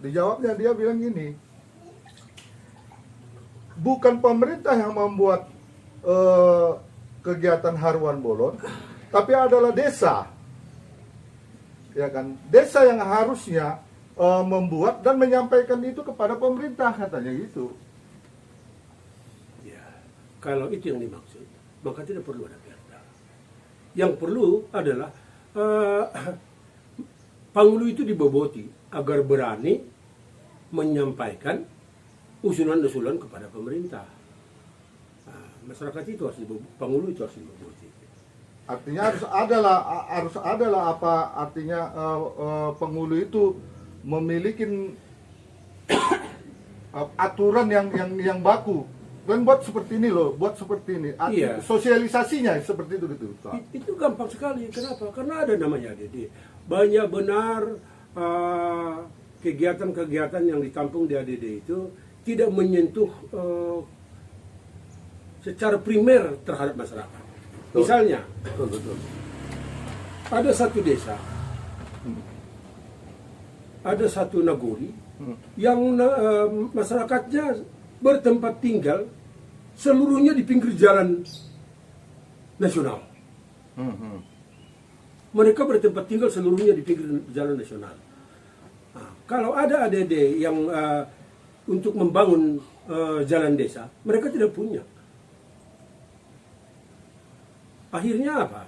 Dijawabnya dia bilang gini, bukan pemerintah yang membuat kegiatan Haruan Bolon, tapi adalah desa, ya kan? Desa yang harusnya membuat dan menyampaikan itu kepada pemerintah, katanya gitu. Ya, kalau itu yang dimaksud, maka tidak perlu ada perda. Yang perlu adalah Panghulu itu diboboti agar berani menyampaikan usulan-usulan kepada pemerintah. Nah, masyarakat itu harus Panghulu itu harus diboboti. Artinya harus adalah apa artinya penghulu itu memiliki aturan yang baku. Dan buat seperti ini loh, buat seperti ini. Iya. Sosialisasinya seperti itu gitu. Itu gampang sekali. Kenapa? Karena ada namanya ADD. Banyak benar kegiatan-kegiatan yang ditampung di ADD itu tidak menyentuh secara primer terhadap masyarakat. Betul. Misalnya, Betul. ada satu desa, ada satu nagori yang masyarakatnya bertempat tinggal seluruhnya di pinggir jalan nasional. Mereka bertempat tinggal seluruhnya di pinggir jalan nasional. Nah, kalau ada ADD yang untuk membangun jalan desa, mereka tidak punya. Akhirnya apa?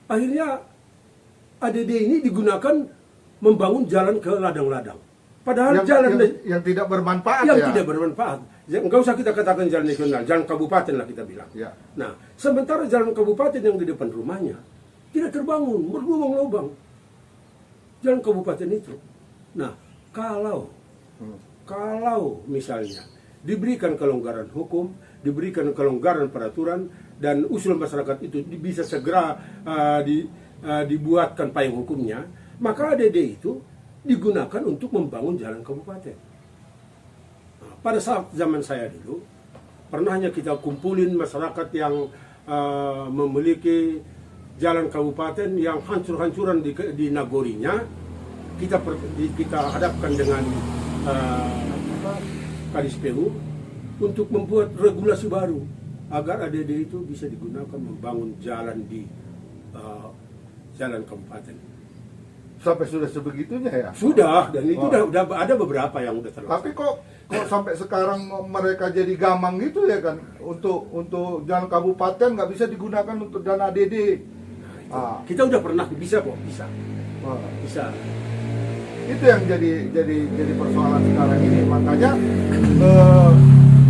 Akhirnya ADD ini digunakan membangun jalan ke ladang-ladang. Padahal yang tidak bermanfaat yang ya. tidak bermanfaat. Enggak usah kita katakan jalan nasional, jalan kabupaten lah kita bilang. Ya. Nah, sementara jalan kabupaten yang di depan rumahnya tidak terbangun, berlubang-lubang. Jalan kabupaten itu. Nah, kalau misalnya diberikan kelonggaran hukum, diberikan kelonggaran peraturan, dan usul masyarakat itu bisa segera dibuatkan payung hukumnya, maka ADD itu digunakan untuk membangun jalan kabupaten. Nah, pada saat zaman saya dulu, pernahnya kita kumpulin masyarakat yang memiliki jalan kabupaten yang hancur-hancuran di nagorinya, kita hadapkan dengan Kadis PU untuk membuat regulasi baru agar ADD itu bisa digunakan membangun jalan di jalan kabupaten. Sampai sudah sebegitunya ya? Sudah, dan itu udah ada beberapa yang udah terlaksana. Tapi kok sampai sekarang mereka jadi gamang gitu ya kan? Untuk jalan kabupaten nggak bisa digunakan untuk dana ADD. Kita udah pernah bisa kok, bisa. Itu yang jadi persoalan sekarang ini. Makanya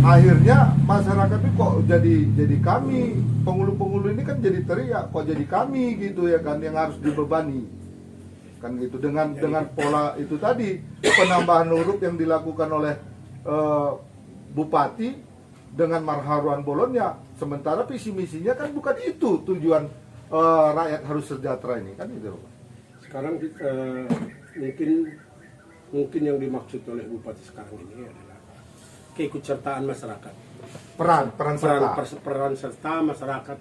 akhirnya masyarakat itu kok jadi kami, penghulu-penghulu ini kan jadi teriak, kok jadi kami gitu ya kan, yang harus dibebani kan gitu dengan pola itu tadi, penambahan huruf yang dilakukan oleh bupati dengan Haruan Bolon ya, sementara visi misinya kan bukan itu tujuan rakyat harus sejahtera ini kan gitu. Sekarang mungkin yang dimaksud oleh bupati sekarang ini adalah keikutsertaan masyarakat, peran serta masyarakat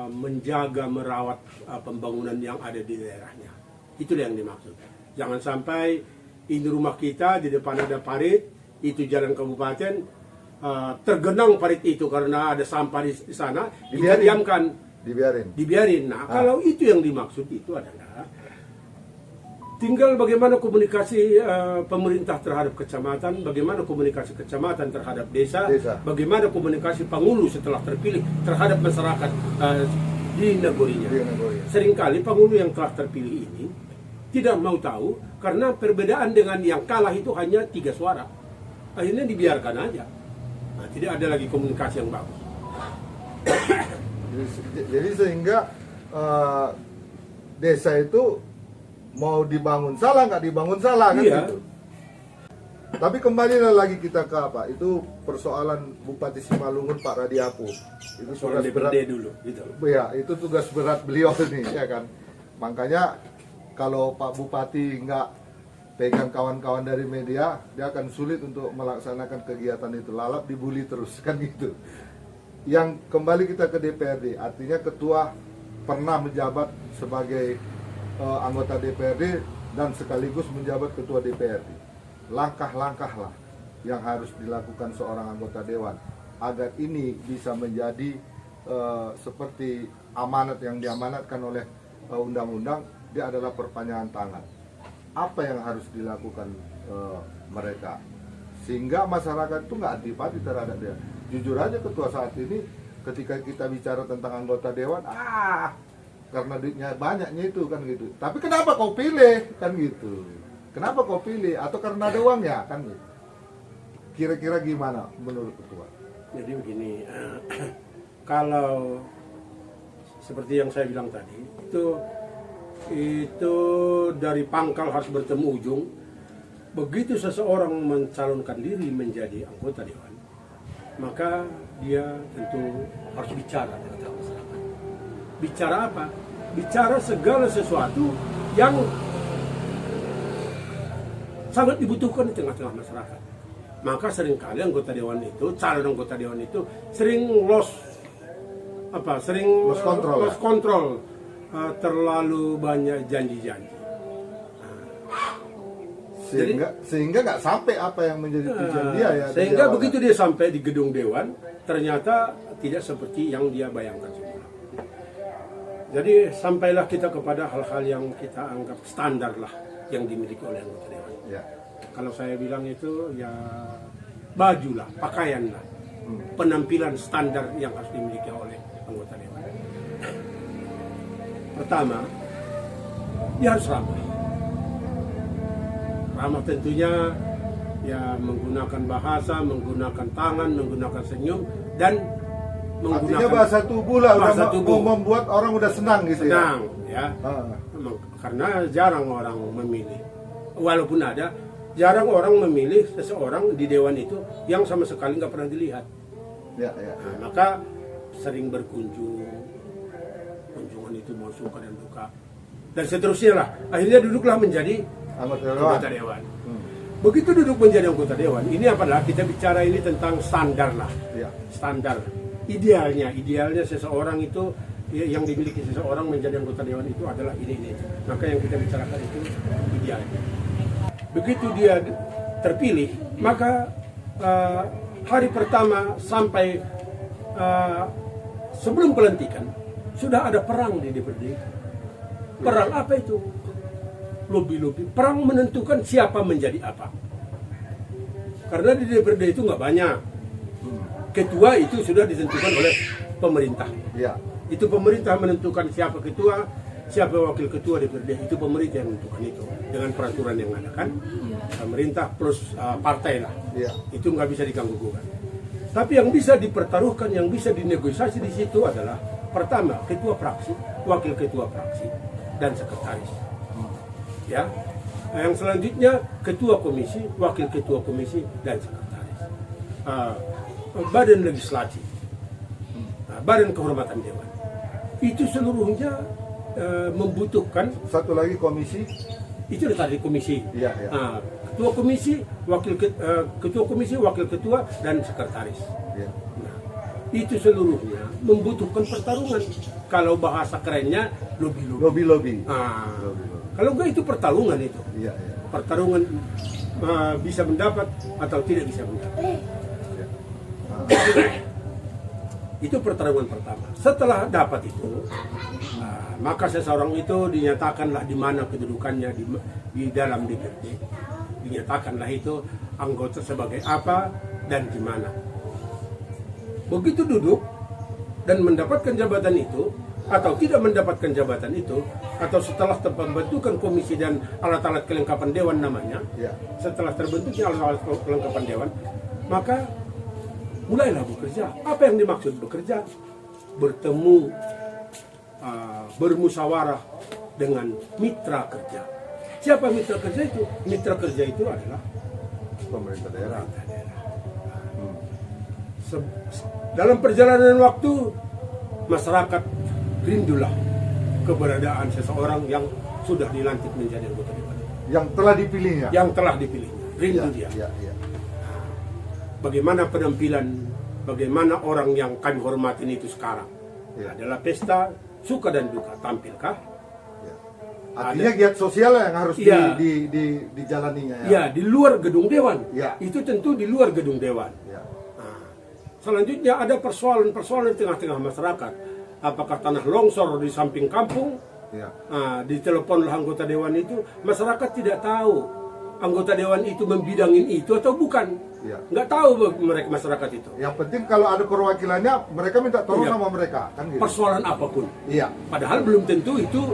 menjaga merawat pembangunan yang ada di daerahnya. Itulah yang dimaksud. Jangan sampai ini rumah kita, di depan ada parit, itu jalan kabupaten, tergenang parit itu karena ada sampah di sana, kita diamkan, dibiarin. Nah, kalau itu yang dimaksud itu adalah tinggal bagaimana komunikasi pemerintah terhadap kecamatan, bagaimana komunikasi kecamatan terhadap desa, bagaimana komunikasi Panghulu setelah terpilih terhadap masyarakat di nagorinya. Seringkali Panghulu yang telah terpilih ini tidak mau tahu karena perbedaan dengan yang kalah itu hanya 3 suara. Akhirnya dibiarkan aja. Nah, tidak ada lagi komunikasi yang bagus. Jadi sehingga desa itu mau dibangun salah, nggak dibangun salah kan gitu. Tapi kembali lagi kita ke apa? Itu persoalan Bupati Simalungun Pak Radiapu. Itu tugas berat dulu gitu. Ya, itu tugas berat beliau ini ya kan. Makanya kalau Pak Bupati nggak pegang kawan-kawan dari media, dia akan sulit untuk melaksanakan kegiatan itu. Lalap dibully terus kan gitu. Yang kembali kita ke DPRD, artinya ketua pernah menjabat sebagai anggota DPRD dan sekaligus menjabat ketua DPRD. Langkah-langkahlah yang harus dilakukan seorang anggota dewan agar ini bisa menjadi seperti amanat yang diamanatkan oleh undang-undang. Dia adalah perpanjangan tangan. Apa yang harus dilakukan mereka sehingga masyarakat itu nggak antipati terhadap dia. Jujur aja ketua saat ini ketika kita bicara tentang anggota dewan, karena duitnya banyaknya itu kan gitu. Tapi kenapa kau pilih kan gitu? Kenapa kau pilih? Atau karena ada uangnya kan gitu? Kira-kira gimana menurut ketua? Jadi begini, kalau seperti yang saya bilang tadi, itu dari pangkal harus bertemu ujung. Begitu seseorang mencalonkan diri menjadi anggota dewan, maka dia tentu harus bicara dengan masyarakat. Bicara apa? Bicara segala sesuatu yang sangat dibutuhkan di tengah-tengah masyarakat. Maka seringkali anggota dewan itu, calon anggota dewan itu sering lost control, terlalu banyak janji-janji. Sehingga nggak sampai apa yang menjadi tujuan dia ya. Sehingga begitu dia sampai di gedung dewan, ternyata tidak seperti yang dia bayangkan semula. Jadi sampailah kita kepada hal-hal yang kita anggap standar lah yang dimiliki oleh anggota dewan. Ya. Kalau saya bilang itu ya baju lah, pakaian lah, penampilan standar yang harus dimiliki oleh anggota dewan. Pertama, dia harus ramah. Ramah tentunya ya menggunakan bahasa, menggunakan tangan, menggunakan senyum dan menggunakan artinya bahasa tubuh lah, bahasa tubuh. Membuat orang udah senang gitu senang, ya. Ah. Karena jarang orang memilih. Walaupun ada, jarang orang memilih seseorang di dewan itu yang sama sekali nggak pernah dilihat. Ya, ya. Nah, maka sering berkunjung, kunjungan itu mau suka dan duka, dan seterusnya lah. Akhirnya duduklah menjadi anggota dewan. Begitu duduk menjadi anggota dewan, ini apalah kita bicara ini tentang standar lah. Ya. Standar. Idealnya seseorang itu yang dimiliki seseorang menjadi anggota dewan itu adalah ini. Maka yang kita bicarakan itu idealnya. Begitu dia terpilih, maka hari pertama sampai sebelum pelantikan sudah ada perang di DPRD. Perang apa itu? Lobby. Perang menentukan siapa menjadi apa. Karena di DPRD itu nggak banyak. Ketua itu sudah ditentukan oleh pemerintah. Ya. Itu pemerintah menentukan siapa ketua, siapa wakil ketua DPRD. Itu pemerintah yang menentukan itu dengan peraturan yang ada kan. Pemerintah plus partai lah. Ya. Itu nggak bisa diganggu gugat. Tapi yang bisa dipertaruhkan, yang bisa dinegosiasi di situ adalah pertama ketua fraksi, wakil ketua fraksi, dan sekretaris. Ya. Yang selanjutnya ketua komisi, wakil ketua komisi, dan sekretaris. Badan legislasi, badan kehormatan dewan. Itu seluruhnya membutuhkan. Satu lagi komisi. Itu tadi komisi. Ya. Ketua komisi, ketua komisi, wakil ketua, dan sekretaris. Ya. Nah, itu seluruhnya membutuhkan pertarungan. Kalau bahasa kerennya lobby. Lobby. Kalau enggak itu pertarungan itu. Iya. Pertarungan bisa mendapat atau tidak bisa mendapat. Ya. Itu pertarungan pertama. Setelah dapat itu, maka seseorang itu dinyatakanlah di mana kedudukannya di dalam DPRD. Dinyatakanlah itu anggota sebagai apa dan di mana. Begitu duduk dan mendapatkan jabatan itu atau tidak mendapatkan jabatan itu, atau setelah terbentukan komisi dan alat-alat kelengkapan dewan namanya, Ya. setelah terbentuknya alat-alat kelengkapan dewan, maka mulailah bekerja. Apa yang dimaksud bekerja? Bertemu, bermusyawarah dengan mitra kerja. Siapa mitra kerja itu? Mitra kerja itu adalah Pemerintah daerah. Dalam perjalanan waktu, masyarakat rindulah keberadaan seseorang yang sudah dilantik menjadi anggota dewan. Yang telah dipilihnya. Yang telah dipilihnya. Rindu dia. Ya. Bagaimana penampilan, bagaimana orang yang kami hormatin itu sekarang. Ya. Adalah pesta, suka dan duka. Tampilkah? Ya. Artinya giat sosial yang harus Iya. dijalaninya ya. Ya, di luar gedung dewan. Ya. Itu tentu di luar gedung dewan. Ya. Nah, selanjutnya ada persoalan-persoalan di tengah-tengah masyarakat. Apakah tanah longsor di samping kampung? Ya. Nah, diteleponlah anggota dewan itu, masyarakat tidak tahu anggota dewan itu membidangin itu atau bukan. Ya. Nggak tahu mereka masyarakat itu. Yang penting kalau ada perwakilannya, mereka minta tolong Iya. sama mereka, kan gitu. Persoalan apapun. Iya. Padahal belum tentu itu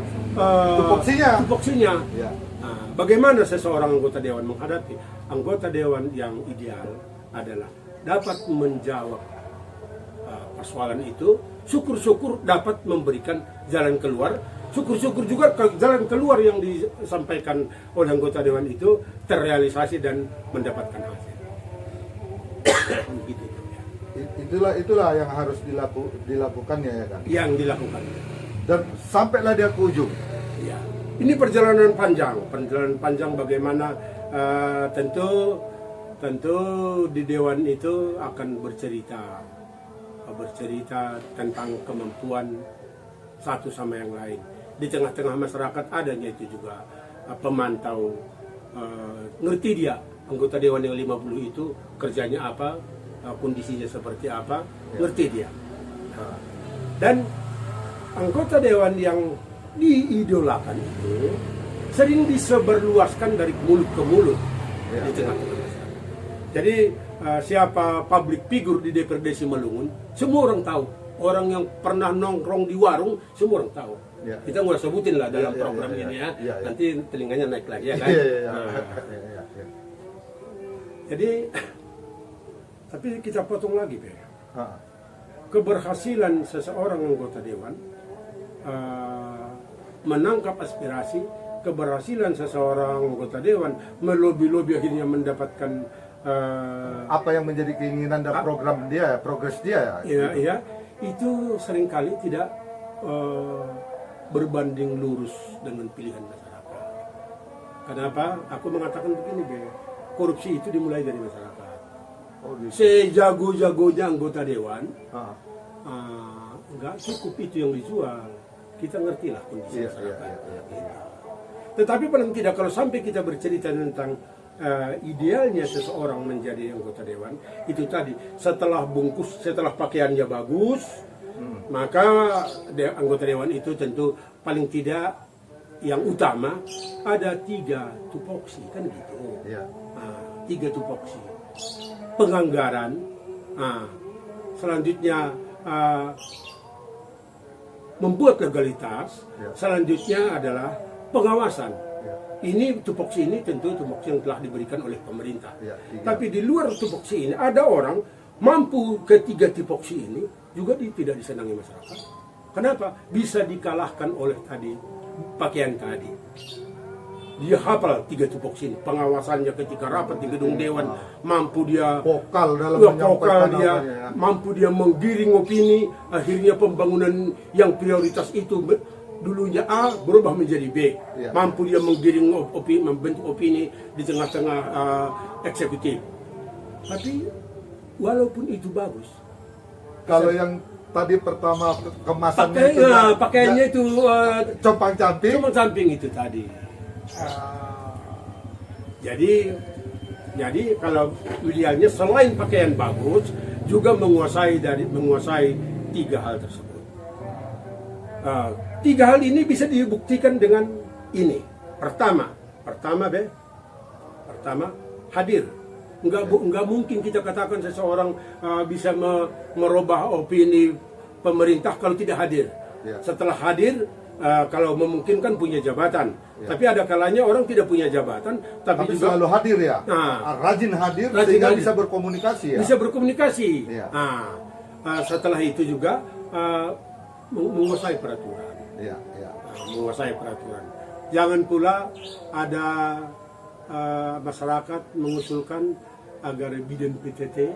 Tupoksinya. tupoksinya. Iya. Nah, bagaimana seseorang anggota dewan menghadapi? Anggota dewan yang ideal adalah dapat menjawab persoalan itu, syukur-syukur dapat memberikan jalan keluar, syukur-syukur juga jalan keluar yang disampaikan oleh anggota dewan itu terrealisasi dan mendapatkan hasil. Gitu. Itulah yang harus dilakukannya ya kan. Yang dilakukan. Dan sampailah dia ke ujung. Ya. Ini perjalanan panjang bagaimana tentu di dewan itu akan bercerita tentang kemampuan satu sama yang lain. Di tengah-tengah masyarakat adanya itu juga pemantau, ngerti dia anggota dewan yang 50 itu kerjanya apa, kondisinya seperti apa, ngerti dia. Dan anggota dewan yang diidolakan itu sering disebarluaskan dari mulut ke mulut di tengah-tengah masyarakat. Jadi siapa public figure di DPRD Simalungun, semua orang tahu. Orang yang pernah nongkrong di warung, semua orang tahu. Ya. Kita nggak sebutin lah dalam Ya, program ya, ini ya. ya. Ya, ya. Nanti telinganya naik lagi ya kan. Iya. Nah, jadi, tapi kita potong lagi, Be. Keberhasilan seseorang anggota dewan menangkap aspirasi, keberhasilan seseorang anggota dewan melobi-lobi akhirnya mendapatkan Apa yang menjadi keinginan dan program dia, progres dia ya. iya, itu seringkali tidak berbanding lurus dengan pilihan masyarakat. Kenapa? Aku mengatakan begini, Be. Korupsi itu dimulai dari masyarakat. Oh, gitu. Sejago-jagonya anggota dewan, Ah. nggak cukup itu yang dijual. Kita ngerti lah kondisi Iya, masyarakat. iya. Gitu. Tetapi paling tidak kalau sampai kita bercerita tentang idealnya seseorang menjadi anggota dewan, itu tadi setelah bungkus, setelah pakaiannya bagus, maka anggota dewan itu tentu paling tidak yang utama ada 3 tupoksi kan gitu. Iya. 3 tupoksi. Penganggaran, selanjutnya membuat legalitas, Ya. selanjutnya adalah pengawasan. Ya. Ini tupoksi ini tentu tupoksi yang telah diberikan oleh pemerintah. Ya, 3. Tapi di luar tupoksi ini ada orang mampu ketiga tupoksi ini juga tidak disenangi masyarakat. Kenapa? Bisa dikalahkan oleh tadi pakaian tadi. Dia hafal 3 tupoksi ini. Pengawasannya ketika rapat di gedung dewan, mampu dia Vokal dalam vokal menyampaikan dia, namanya, ya. mampu dia menggiring opini, akhirnya pembangunan yang prioritas itu dulunya A berubah menjadi B. Ya. Mampu dia menggiring opini, membentuk opini di tengah-tengah eksekutif. Tapi walaupun itu bagus, Kalau yang tadi pertama kemasannya itu pakaiannya itu compang camping. cuma samping itu tadi. Jadi kalau idealnya selain pakaian bagus juga menguasai 3 hal tersebut. 3 hal ini bisa dibuktikan dengan ini. Pertama hadir. Enggak mungkin kita katakan seseorang bisa merubah opini pemerintah kalau tidak hadir. Ya. Setelah hadir, kalau memungkinkan punya jabatan. Ya. Tapi ada kalanya orang tidak punya jabatan, tapi juga selalu hadir ya. Nah. Rajin hadir Rajin sehingga hadir. bisa berkomunikasi ya. bisa berkomunikasi. Ya. Setelah itu juga menguasai peraturan. Iya. Menguasai peraturan. Jangan pula ada masyarakat mengusulkan agar bidan PTT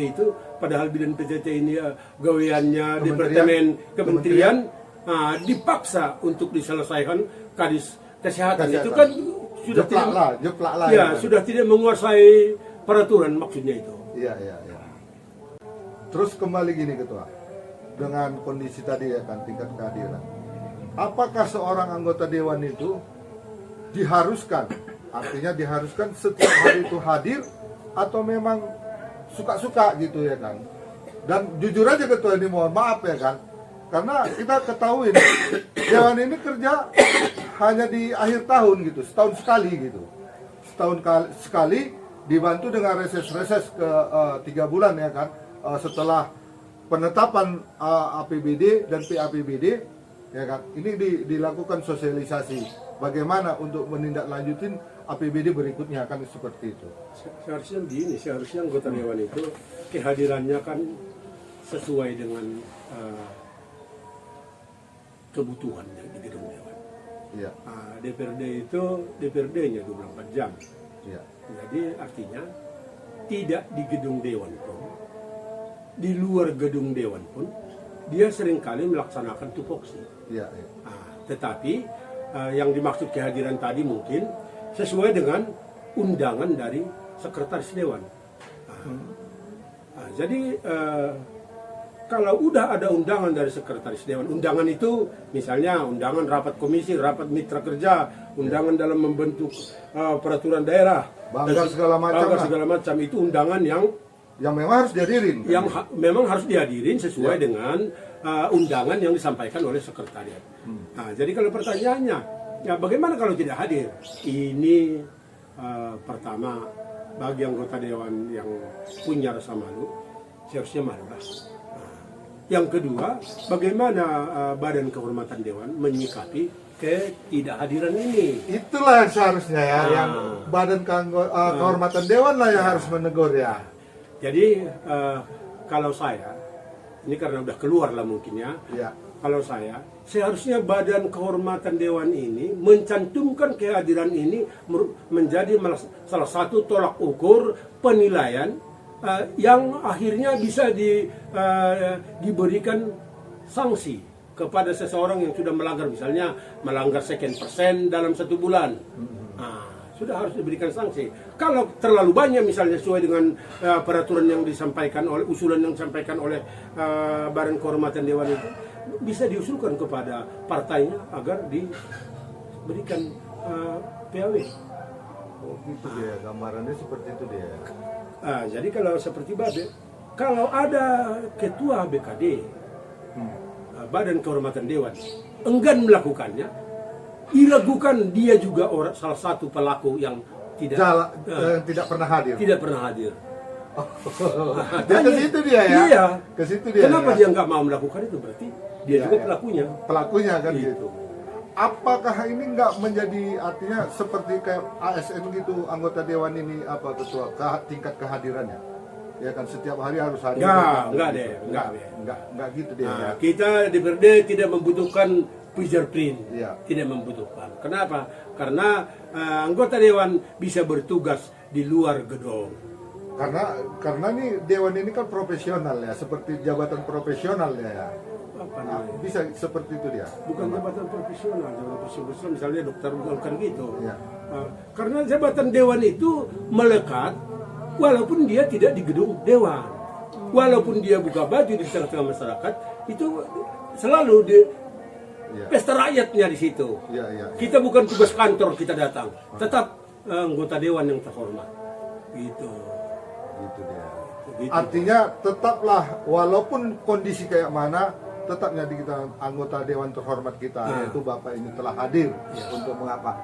itu, padahal bidan PTT ini gaweannya kementerian dipaksa untuk diselesaikan kadis kesehatan. Itu kan sudah jeplak lah. ya, sudah tidak menguasai peraturan maksudnya itu. Iya. Terus kembali gini Ketua, dengan kondisi tadi ya kan tingkat kehadiran. apakah seorang anggota dewan itu diharuskan, artinya diharuskan setiap hari itu hadir atau memang suka-suka gitu ya kan? Dan jujur aja ketua ini mohon maaf ya kan, karena kita ketahui nih, dewan ini kerja hanya di akhir tahun gitu, setahun sekali gitu, sekali dibantu dengan reses-reses ke 3 bulan ya kan, setelah penetapan APBD dan PAPBD ya kan, ini dilakukan sosialisasi bagaimana untuk menindaklanjutin APBD berikutnya kan seperti itu. Seharusnya begini, seharusnya anggota dewan itu kehadirannya kan sesuai dengan kebutuhannya di gedung dewan. Iya. DPRD-nya 24 jam. Iya. Jadi artinya tidak di gedung dewan pun, di luar gedung dewan pun, dia seringkali melaksanakan tupoksi. Iya. Iya. Tetapi yang dimaksud kehadiran tadi mungkin sesuai dengan undangan dari sekretaris dewan. Jadi kalau udah ada undangan dari sekretaris dewan, undangan itu misalnya undangan rapat komisi, rapat mitra kerja, undangan dalam membentuk peraturan daerah, Banggar segala macam lah. segala macam, itu undangan yang memang harus dihadirin kan? yang memang harus dihadirin sesuai dengan undangan yang disampaikan oleh sekretariat. Nah, jadi kalau pertanyaannya, ya bagaimana kalau tidak hadir? Ini pertama, bagi anggota dewan yang punya rasa malu, seharusnya malu lah. Yang kedua, bagaimana Badan Kehormatan Dewan menyikapi ketidakhadiran ini? Itulah yang seharusnya ya, yang Badan Kehormatan Dewan lah yang harus menegur ya. Jadi kalau saya, ini karena udah keluar lah mungkin ya, kalau saya, seharusnya Badan Kehormatan Dewan ini mencantumkan kehadiran ini menjadi salah satu tolak ukur penilaian yang akhirnya bisa diberikan sanksi kepada seseorang yang sudah melanggar, misalnya melanggar sekian persen dalam 1 bulan. Sudah harus diberikan sanksi. Kalau terlalu banyak misalnya sesuai dengan peraturan yang disampaikan oleh, usulan yang disampaikan oleh Badan Kehormatan Dewan itu, bisa diusulkan kepada partainya agar diberikan PAW. Oh gitu dia, gambarannya seperti itu dia. Jadi kalau seperti kalau ada ketua BKD, Badan Kehormatan Dewan, enggan melakukannya, diragukan dia juga salah satu pelaku yang tidak pernah hadir. Tidak pernah hadir. Dia ke situ dia ya. Iya. Ke situ dia. Kenapa ya? dia nggak mau melakukan itu? Berarti dia juga pelakunya. Pelakunya kan gitu. Apakah ini nggak menjadi artinya seperti kayak ASN gitu, anggota dewan ini apa ketua tingkat kehadirannya? Ya kan setiap hari harus hadir. Enggak gitu dia. Ya. Kita DPRD tidak membutuhkan fingerprint, tidak membutuhkan. Kenapa? Karena anggota dewan bisa bertugas di luar gedung. Karena nih dewan ini kan profesional ya, seperti jabatan profesional ya. Bisa seperti itu dia. Bukan jabatan profesional, misalnya dokter gitu. Karena jabatan dewan itu melekat walaupun dia tidak di gedung dewan, walaupun dia buka baju di tengah-tengah masyarakat, itu selalu di pesta rakyatnya di situ. Kita bukan tugas kantor kita datang, tetap anggota dewan yang terhormat. Gitu dia. Artinya tetaplah walaupun kondisi kayak mana, tetapnya di kita anggota dewan terhormat kita, yaitu Bapak ini telah hadir untuk mengapa.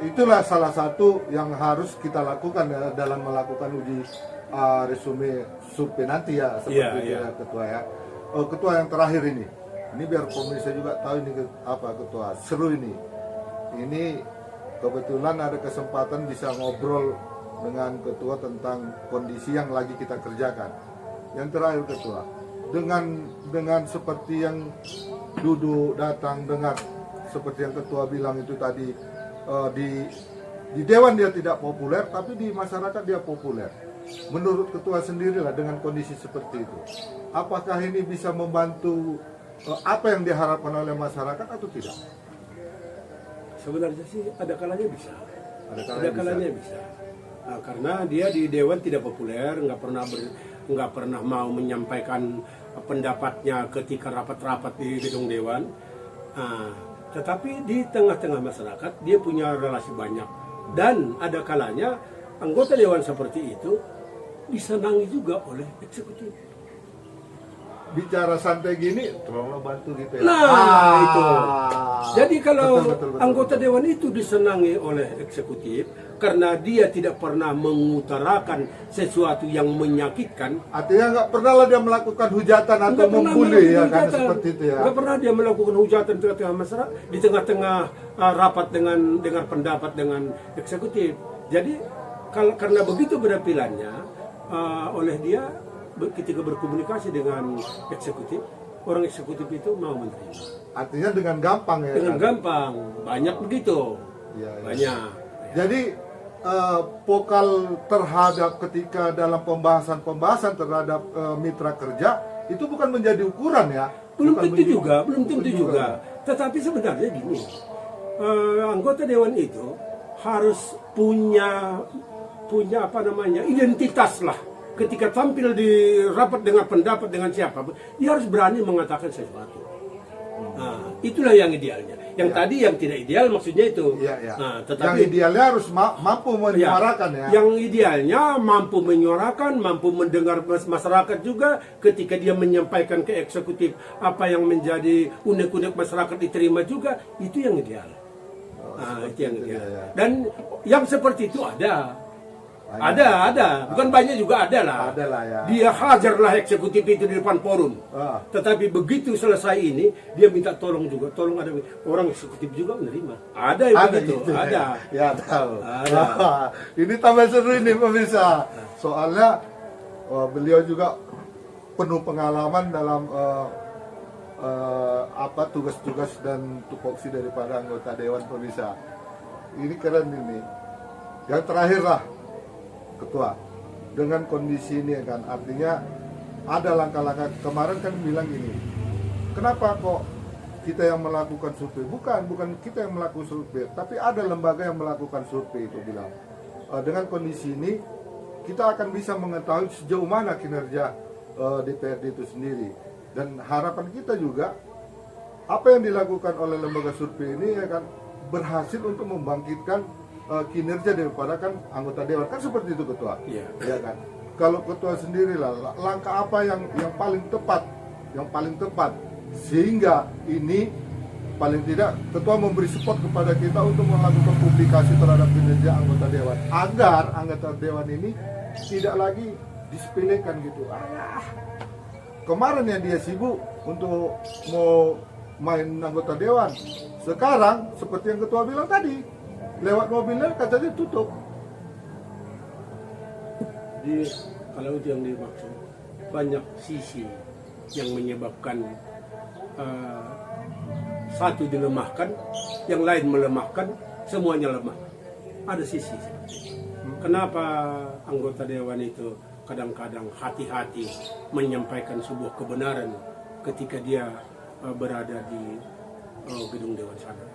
Itulah salah satu yang harus kita lakukan dalam melakukan uji resume survei nanti ya, seperti itu ya Ketua ya. Ketua yang terakhir ini biar pemirsa juga tahu ini apa Ketua, seru ini. Ini kebetulan ada kesempatan bisa ngobrol dengan Ketua tentang kondisi yang lagi kita kerjakan. Yang terakhir Ketua, dengan seperti yang duduk datang dengar seperti yang Ketua bilang itu tadi, di dewan dia tidak populer tapi di masyarakat dia populer. Menurut Ketua sendirilah dengan kondisi seperti itu, apakah ini bisa membantu apa yang diharapkan oleh masyarakat atau tidak? Sebenarnya sih ada kalanya bisa. Ada kalanya bisa. Nah, karena dia di dewan tidak populer, nggak pernah mau menyampaikan pendapatnya ketika rapat-rapat di gedung dewan. Nah, tetapi di tengah-tengah masyarakat dia punya relasi banyak, dan ada kalanya anggota dewan seperti itu disenangi juga oleh eksekutif. Bicara santai gini, tolonglah bantu gitu ya. Nah, itu. Jadi kalau betul, anggota betul. dewan itu disenangi oleh eksekutif karena dia tidak pernah mengutarakan sesuatu yang menyakitkan. Artinya nggak pernah lah dia melakukan hujatan atau Nggak pernah membuli ya melakukan kan hujatan. seperti itu ya. Nggak pernah dia melakukan hujatan di tengah-tengah masyarakat, di tengah-tengah rapat dengan dengar pendapat dengan eksekutif. Jadi karena begitu penampilannya oleh dia ketika berkomunikasi dengan eksekutif, orang eksekutif itu mau menerima. Artinya dengan gampang ya. Dengan kan? gampang, banyak begitu. Iya, iya. Banyak. Jadi vokal terhadap ketika dalam pembahasan terhadap mitra kerja itu bukan menjadi ukuran ya. Belum Bukan tentu menjadi- juga, belum tentu bukan juga. Tetapi sebenarnya gini, anggota dewan itu harus punya apa namanya, identitas lah. Ketika tampil di rapat dengan pendapat dengan siapa, dia harus berani mengatakan sesuatu. Nah, itulah yang idealnya. Yang tadi yang tidak ideal maksudnya itu. Iya, iya. Nah, Yang tetapi idealnya harus mampu menyuarakan ya. yang idealnya mampu menyuarakan, mampu mendengar masyarakat juga ketika dia menyampaikan ke eksekutif apa yang menjadi unek-unek masyarakat diterima juga, itu yang ideal. Nah, itu yang ideal. ya. Dan yang seperti itu ada. Ada. Bukan banyak juga ada lah. Ada lah ya. Dia hajarlah eksekutif itu di depan forum. Ah. Tetapi begitu selesai ini, dia minta tolong juga. Tolong ada orang eksekutif juga menerima. Ada yang begitu. gitu ya. Ada. Ya tahu. Ada. Ini tambah seru ini pemirsa. Soalnya beliau juga penuh pengalaman dalam apa tugas-tugas dan tupoksi daripada anggota dewan pemirsa. Ini keren ini. Yang terakhir lah, Ketua, dengan kondisi ini kan artinya ada langkah-langkah. Kemarin kan bilang gini, kenapa kok kita yang melakukan survei? Bukan kita yang melakukan survei, tapi ada lembaga yang melakukan survei itu bilang. Dengan kondisi ini kita akan bisa mengetahui sejauh mana kinerja DPRD itu sendiri. Dan harapan kita juga apa yang dilakukan oleh lembaga survei ini ya kan berhasil untuk membangkitkan kinerja daripada kan anggota dewan, kan seperti itu Ketua. Iya. Ya kan. Kalau Ketua sendirilah langkah apa yang paling tepat sehingga ini paling tidak Ketua memberi support kepada kita untuk melakukan publikasi terhadap kinerja anggota dewan agar anggota dewan ini tidak lagi disepelekan gitu. Kemarin yang dia sibuk untuk mau main anggota dewan, sekarang seperti yang Ketua bilang tadi, lewat mobilnya katanya tutup. Jadi kalau itu yang dimaksud, banyak sisi yang menyebabkan satu dilemahkan, yang lain melemahkan, semuanya lemah. Ada sisi. Kenapa anggota dewan itu kadang-kadang hati-hati menyampaikan sebuah kebenaran ketika dia berada di gedung dewan sana?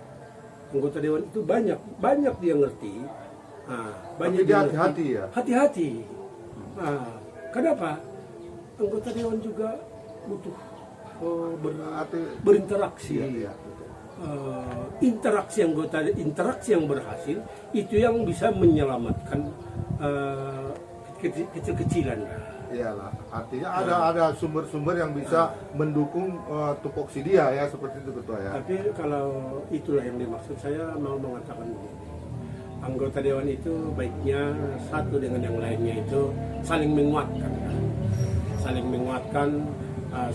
Anggota dewan itu banyak dia ngerti. Banyak Tapi dia hati-hati ya? Hati-hati. Kenapa? Anggota dewan juga butuh berinteraksi. Iya. Interaksi yang berhasil itu yang bisa menyelamatkan kecil-kecilan. Iyalah, artinya ada sumber-sumber yang bisa mendukung tupoksi dia ya, seperti itu Ketua ya. Tapi kalau itulah yang dimaksud, saya mau mengatakan begini. Anggota dewan itu baiknya satu dengan yang lainnya itu saling menguatkan. Saling menguatkan,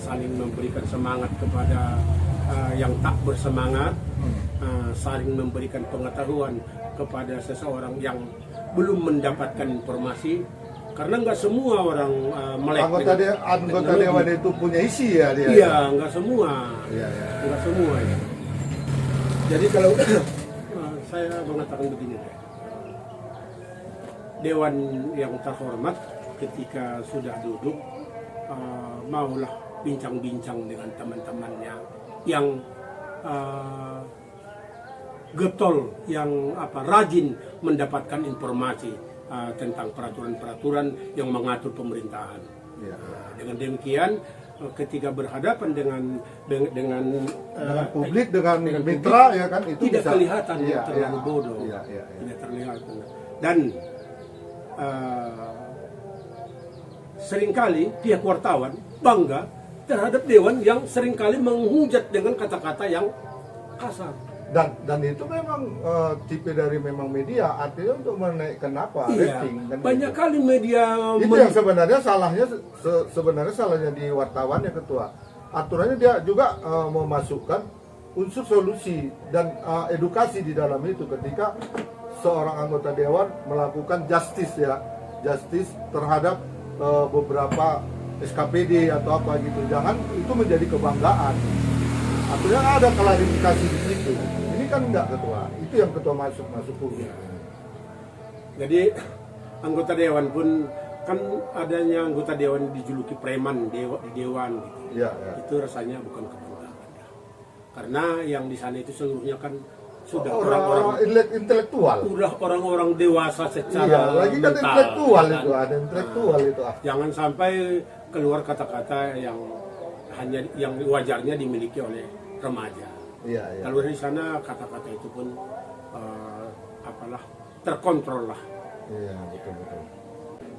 saling memberikan semangat kepada yang tak bersemangat, saling memberikan pengetahuan kepada seseorang yang belum mendapatkan informasi. Karena nggak semua orang melek. Anggota dewan itu punya isi ya dia. Iya, nggak semua. Iya. Nggak semua ya. Jadi kalau saya mengatakan begini, dewan yang terhormat ketika sudah duduk maulah bincang-bincang dengan teman-temannya yang getol, yang rajin mendapatkan informasi tentang peraturan-peraturan yang mengatur pemerintahan. Iya. Dengan demikian ketika berhadapan dengan Dengan publik, dengan mitra ya kan itu tidak bisa kelihatan iya, terlalu iya. bodoh, Iya, iya, iya. tidak terlihat. Dan seringkali pihak wartawan bangga terhadap dewan yang seringkali menghujat dengan kata-kata yang kasar. Dan itu memang tipe dari memang media, artinya untuk menaikkan apa Iya, rating kan banyak gitu. kali media Itu yang sebenarnya salahnya sebenarnya salahnya di wartawan ya ketua. Aturannya dia juga memasukkan unsur solusi dan edukasi di dalam itu ketika seorang anggota dewan melakukan justice terhadap beberapa SKPD atau apa gitu. Jangan itu menjadi kebanggaan. Artinya ada klarifikasi di situ. Ini kan enggak ketua. Itu yang ketua masuk publik. Jadi anggota dewan pun kan adanya anggota dewan dijuluki preman di dewan gitu. Ya, ya. Itu rasanya bukan kebanggaan. Karena yang di sana itu seluruhnya kan sudah Orang-orang intelektual. udah orang-orang dewasa secara Iya, lagi kan mental, intelektual kan? itu, ada intelektual itu. Jangan sampai keluar kata-kata yang hanya yang wajarnya dimiliki oleh remaja. Iya, iya. Kalau di sana kata-kata itu pun terkontrol lah. Iya, betul.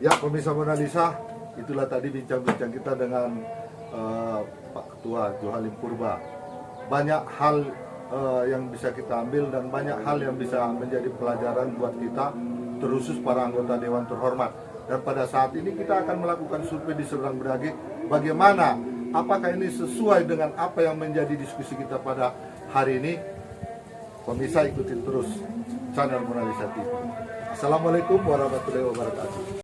Ya, pemirsa Mona Lisa, itulah tadi bincang-bincang kita dengan Pak Ketua Johalim Purba. Banyak hal yang bisa kita ambil dan banyak hal yang bisa menjadi pelajaran buat kita, terusus para anggota Dewan terhormat. Dan pada saat ini kita akan melakukan survei di Serdang Bedagai. Bagaimana? Apakah ini sesuai dengan apa yang menjadi diskusi kita pada hari ini? Pemirsa ikutin terus channel Mona Lisa TV. Assalamualaikum warahmatullahi wabarakatuh.